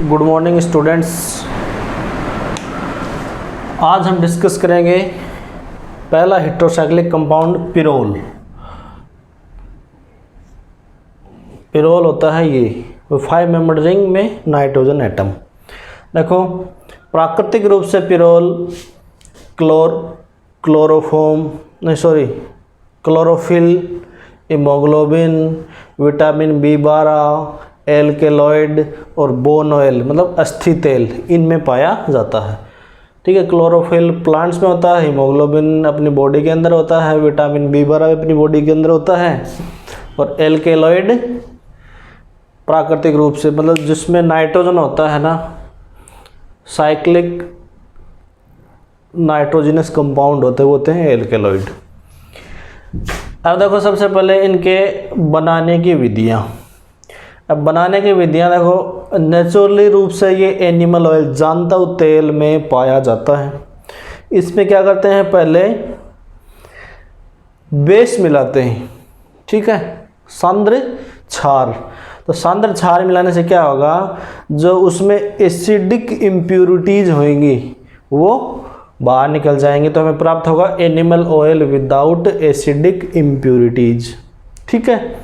Good morning students. आज हम discuss करेंगे पहला हेटेरोसाइक्लिक कंपाउंड पिरोल। पिरोल होता है ये 5 मेंबर्ड रिंग में नाइट्रोजन एटम। देखो प्राकृतिक रूप से pyrrole chlorophyll, haemoglobin, vitamin B12, alkaloid और बोन ऑयल मतलब अस्थि तेल इनमें पाया जाता है। ठीक है, क्लोरोफिल प्लांट्स में होता है, हीमोग्लोबिन अपनी बॉडी के अंदर होता है, विटामिन B12 अपनी बॉडी के अंदर होता है और एल्केलॉइड प्राकृतिक रूप से मतलब जिसमें नाइट्रोजन होता है ना, साइक्लिक नाइट्रोजनस कंपाउंड होते हैं एल्केलॉइड। अब देखो सबसे पहले इनके बनाने की विधियाँ। अब बनाने की विधियाँ देखो, नेचुरली रूप से ये एनिमल ऑयल जानता तेल में पाया जाता है। इसमें क्या करते हैं, पहले बेस मिलाते हैं। ठीक है, सांद्र क्षार। तो सांद्र क्षार मिलाने से क्या होगा, जो उसमें एसिडिक इम्प्यूरिटीज होंगी वो बाहर निकल जाएंगे, तो हमें प्राप्त होगा animal oil without acidic impurities. ठीक है,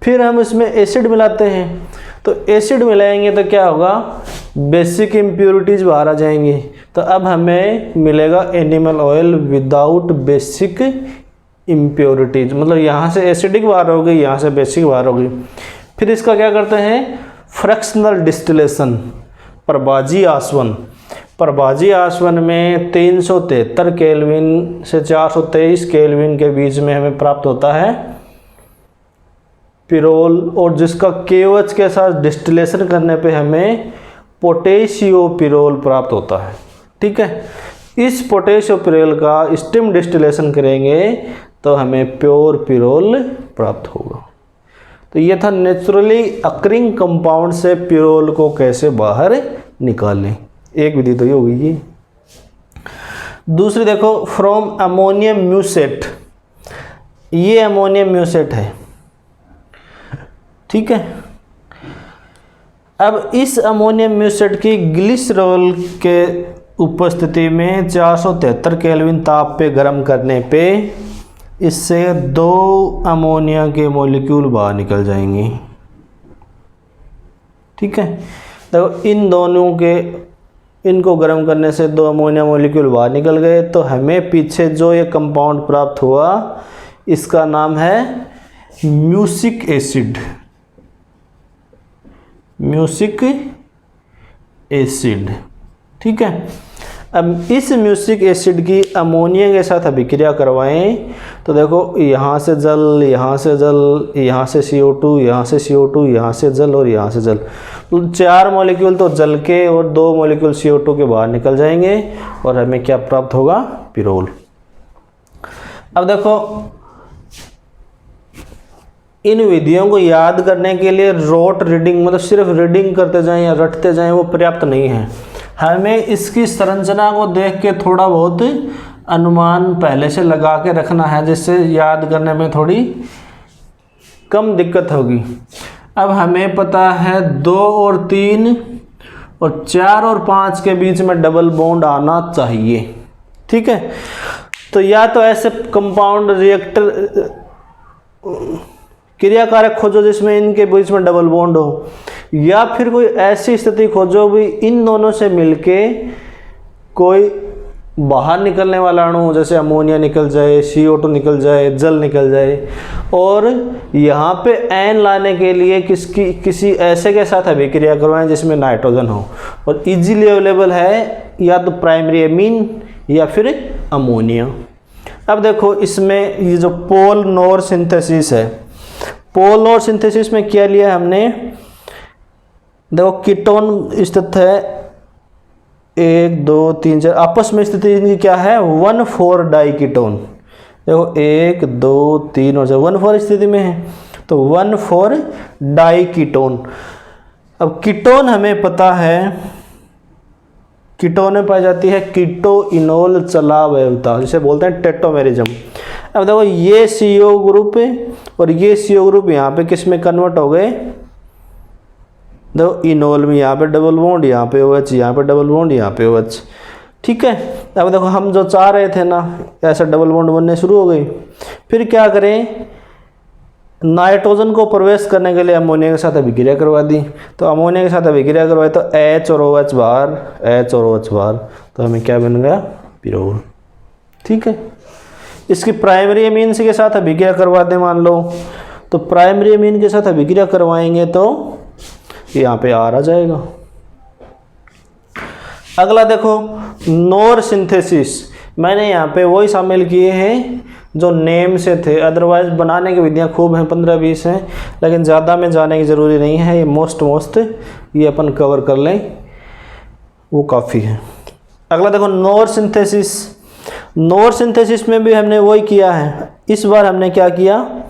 फिर हम इसमें एसिड मिलाते हैं। तो एसिड मिलाएंगे तो क्या होगा, बेसिक इम्प्यूरिटीज बाहर आ जाएंगी। तो अब हमें मिलेगा animal oil without basic impurities, मतलब यहाँ से एसिडिक बाहर हो गई, यहाँ से बेसिक बाहर हो गई। फिर इसका क्या करते हैं, फ्रैक्शनल डिस्टिलेशन, प्रभाजी आसवन। प्रभाजी आसवन में 373 केल्विन से 423 केल्विन के बीच में हमें प्राप्त होता है पिरोल, और जिसका KOH के साथ डिस्टिलेशन करने पे हमें पोटेशियो पिरोल प्राप्त होता है। ठीक है, इस पोटेशियो पिरोल का स्टीम डिस्टिलेशन करेंगे तो हमें प्योर पिरोल प्राप्त होगा। तो ये था नेचुरली अकरिंग कंपाउंड से पिरोल को कैसे बाहर निकालें। एक विधि तो ये हो गई। दूसरी देखो, फ्रॉम अमोनियम म्यूसेट। ये अमोनियम म्यूसेट है। ठीक है, अब इस अमोनियम म्यूसेट की ग्लिसरॉल के उपस्थिति में 473 केल्विन ताप पे गर्म करने पे इससे 2 अमोनिया के मॉलिक्यूल बाहर निकल जाएंगे। ठीक है, देखो इन दोनों के इनको गर्म करने से 2 अमोनिया मॉलिक्यूल बाहर निकल गए। तो हमें पीछे जो ये कंपाउंड प्राप्त हुआ इसका नाम है म्यूसिक एसिड। Music acid. ठीक है, अब इस म्यूसिक एसिड की अमोनिया के साथ अभिक्रिया करवाएं तो देखो यहाँ से जल, यहाँ से जल, यहाँ से CO2, यहाँ से CO2, यहाँ से जल और यहाँ से जल। तो 4 मॉलिक्यूल तो जल के और 2 मॉलिक्यूल CO2 के बाहर निकल जाएंगे और हमें क्या प्राप्त होगा, पिरोल। अब देखो इन विधियों को याद करने के लिए रोट रीडिंग मतलब सिर्फ रीडिंग करते जाएं या रटते जाएं वो पर्याप्त नहीं है। हमें इसकी संरचना को देख के थोड़ा बहुत अनुमान पहले से लगा के रखना है, जिससे याद करने में थोड़ी कम दिक्कत होगी। अब हमें पता है 2 और 3 और 4 और 5 के बीच में डबल बॉन्ड आना चाहिए। ठीक है, तो या तो ऐसे कंपाउंड रिएक्टर क्रियाकारक खोजो जिसमें इनके बीच में डबल बॉन्ड हो, या फिर कोई ऐसी स्थिति खोजो भी इन दोनों से मिलके कोई बाहर निकलने वाला अणु हो, जैसे अमोनिया निकल जाए, CO2 निकल जाए, जल निकल जाए। और यहाँ पे एन लाने के लिए किसी ऐसे के साथ अभिक्रिया करवाएं जिसमें नाइट्रोजन हो और इजीली अवेलेबल है या तो प्राइमरी एमीन या फिर अमोनिया। अब देखो इसमें ये जो पोल नोर सिंथेसिस है, पोल नोर सिंथेसिस में क्या लिया हमने, देखो कीटोन स्थित है 1 2 3 4, आपस में स्थिति इनकी क्या है 1,4 डाइकीटोन। देखो 1 2 3 और 1,4 स्थिति में है तो 1,4 डाइकीटोन। अब कीटोन हमें पता है, कीटोन में पाई जाती है कीटोइनोल चलावयवता, जिसे बोलते हैं टेट्रोमेरिज्म। अब देखो ये CO ग्रुप और ये CO ग्रुप यहाँ पे किस में कन्वर्ट हो गए, देखो इनोल में यहाँ पे डबल बॉन्ड, यहाँ पे OH, यहाँ पे डबल बॉन्ड, यहाँ पे OH। ठीक है, अब देखो हम जो चाह रहे थे ना, ऐसा डबल बॉन्ड बनने शुरू हो गई। फिर क्या करें, नाइट्रोजन को प्रवेश करने के लिए अमोनिया के साथ अभिक्रिया करवा दी। तो अमोनिया के साथ अभिक्रिया करवाई तो H और OH बाहर, H और OH बाहर, तो हमें क्या बन गया, पिरोल। ठीक है, इसकी प्राइमरी अमीन्स के साथ अभिक्रिया करवा दें मान लो, तो प्राइमरी अमीन के साथ अभिक्रिया करवाएंगे तो यहाँ पे R आ जाएगा। अगला देखो नोर सिंथेसिस, मैंने यहाँ पे वही शामिल किए हैं जो नेम से थे, अदरवाइज बनाने की विधियाँ खूब हैं, 15-20 हैं, लेकिन ज़्यादा में जाने की ज़रूरी नहीं है। ये मोस्ट ये अपन कवर कर लें, वो काफ़ी है। अगला देखो नोर सिंथेसिस, नोर सिंथेसिस में भी हमने वही किया है। इस बार हमने क्या किया,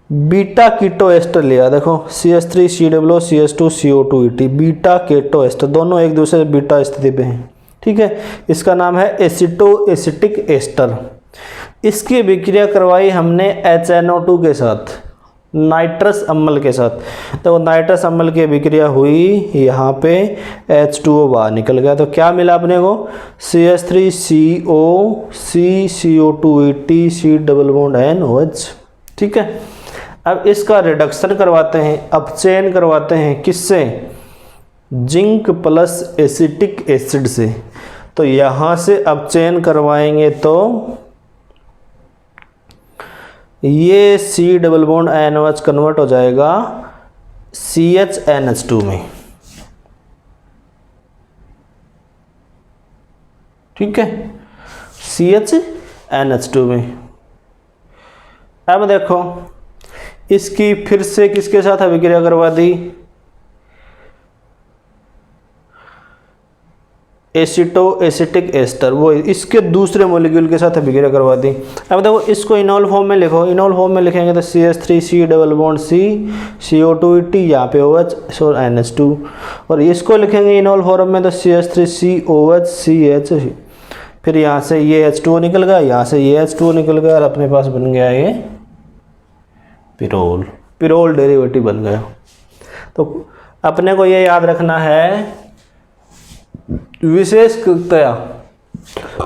बीटा कीटो एस्टर लिया। देखो CH3COO CH2 CO2 ET, beta keto ester, दोनों एक दूसरे बीटा स्थिति पे हैं। ठीक है, इसका नाम है एसिटो एसिटिक एस्टर। इसकी अभिक्रिया करवाई हमने HNO2 के साथ, नाइट्रस अम्ल के साथ। तो नाइट्रस अम्ल की अभिक्रिया हुई, यहाँ पे H2O बाहर निकल गया, तो क्या मिला अपने को, CH3CO CO2 ET C double bond NOH। ठीक है, अब इसका रिडक्शन करवाते हैं, अपचयन करवाते हैं, किससे, जिंक प्लस एसिटिक एसिड से। तो यहाँ से अपचयन करवाएंगे तो ये C double bond NOH convert हो जाएगा CHNH2 में। ठीक है, CHNH2 में। अब देखो इसकी फिर से किसके साथ अभिक्रिया करवा दी, एसिटो एसिटिक एस्टर, वो इसके दूसरे मॉलिक्यूल के साथ अभिक्रिया करवा दी। अब देखो इसको इनोल फॉर्म में लिखो, इनोल फॉर्म में लिखेंगे तो CH3C double bond C CO2 ET, यहाँ पे OH और NH2, और इसको लिखेंगे इनोल फॉर्म में तो CH3COH CH, फिर यहाँ से ये H2O निकल गया, यहाँ से ये H2O निकल गया, और अपने पास बन गया ये पिरोल, पिरोल डेरिवेटिव बन गया। तो अपने को ये याद रखना है, विशेषतया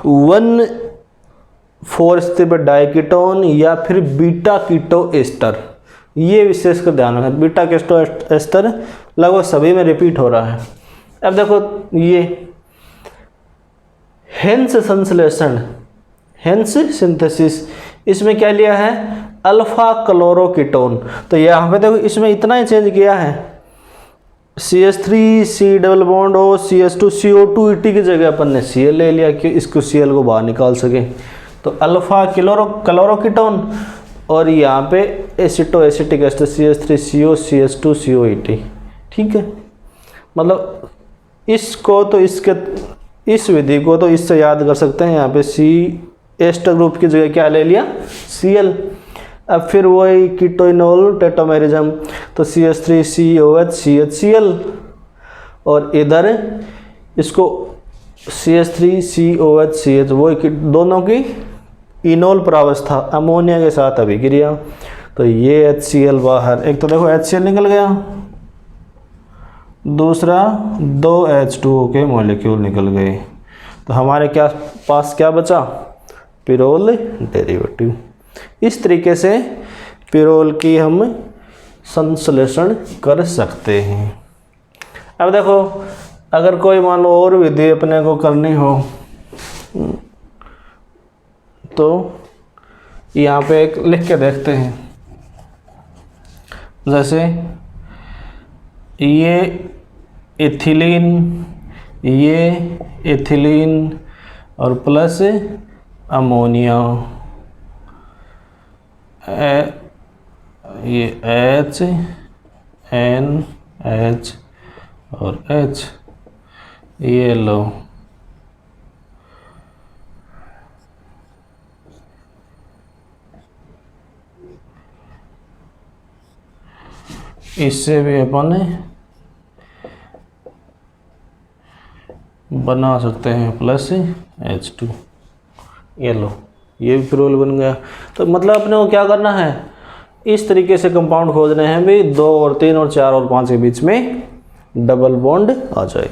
1,4 स्थिति पर डाइकीटोन या फिर बीटा कीटो एस्टर, ये विशेष कर ध्यान रखना। बीटा कीटो एस्टर लगभग सभी में रिपीट हो रहा है। अब देखो ये हेंस संश्लेषण, हेंस सिंथेसिस, इसमें क्या लिया है, अल्फा क्लोरोकीटोन। तो यहाँ पे देखो इसमें इतना ही चेंज किया है, CH3C डबल बॉन्ड और CH2 CO2 ET की जगह अपन ने Cl ले लिया कि इसको Cl को बाहर निकाल सके। तो अल्फा क्लोरोकीटोन, और यहाँ पे aceto acetic ester CH3CO CH2 CO ET। ठीक है, मतलब इसको तो इस विधि को तो इससे याद कर सकते हैं। यहाँ पे C एस्टर ग्रुप की जगह क्या ले लिया, Cl। अब फिर वही कीटोइनोल टेट्रामेरिज्म, तो CH3COH CHCl, और इधर इसको CH3COH CH, वही दोनों की इनोल प्रावस्था, अमोनिया के साथ अभिक्रिया, तो ये HCl बाहर, एक तो देखो HCl निकल गया, दूसरा 2 H2O के मॉलिक्यूल निकल गए, तो हमारे पास क्या बचा, पिरोल डेरिवेटिव। इस तरीके से पिरोल की हम संश्लेषण कर सकते हैं। अब देखो अगर कोई मान लो और विधि अपने को करनी हो तो यहाँ पे एक लिख के देखते हैं, जैसे ये एथिलीन और प्लस अमोनिया, ये H N H और H, ये लो इससे भी अपन बना सकते हैं प्लस H2, ये लो ये भी पिरोल बन गया। तो मतलब अपने को क्या करना है, इस तरीके से कंपाउंड खोजने हैं भी 2 और 3 और 4 और 5 के बीच में डबल बॉन्ड आ जाए।